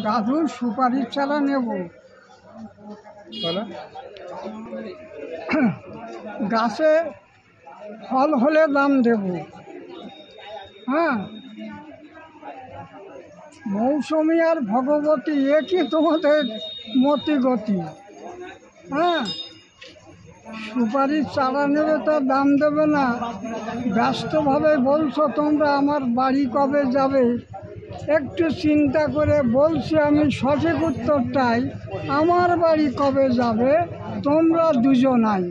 দাদু সুপারির চারা নেব, বলো। গাছে ফল হলে দাম দেব। হ্যাঁ, মৌসুমী আর ভগবতী একই তোমাদের মতিগতি। হ্যাঁ, সুপারির চারা নেবে তো দাম দেবে না, ব্যস্তভাবে বলছো তোমরা আমার বাড়ি কবে যাবে। একটু চিন্তা করে বলছি আমি সঠিক উত্তরটাই, আমার বাড়ি কবে যাবে তোমরা দুজনাই।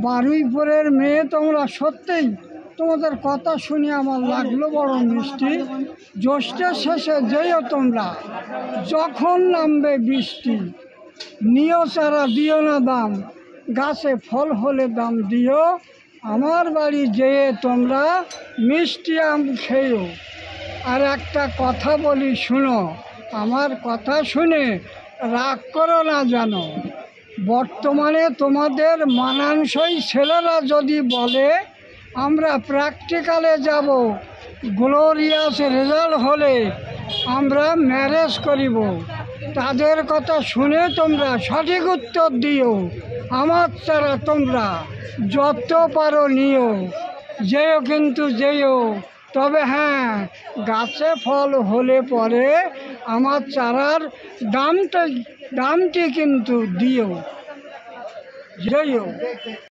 বারুইপুরের মেয়ে তোমরা, সত্যিই তোমাদের কথা শুনে আমার লাগলো বড় মিষ্টি। জ্যৈষ্ঠের শেষে যেও তোমরা, যখন নামবে বৃষ্টি, নিও চারা দিও না দাম, গাছে ফল হলে দাম দিও। আমার বাড়ি যেয়ে তোমরা মিষ্টি আম খেয়েও। আর একটা কথা বলি শুনো, আমার কথা শুনে রাগ করো না জানো। বর্তমানে তোমাদের মানানসই ছেলেরা যদি বলে আমরা প্র্যাকটিক্যালে যাব, গ্লোরিয়াস রেজাল্ট হলে আমরা ম্যারেজ করিব, তাদের কথা শুনে তোমরা সঠিক উত্তর দিও। আমার ছাড়া তোমরা যত পারো নিও, যেও কিন্তু যেও। তবে হ্যাঁ, গাছে ফল হলে পরে আমার চারার দামটি কিন্তু দিও, যেও।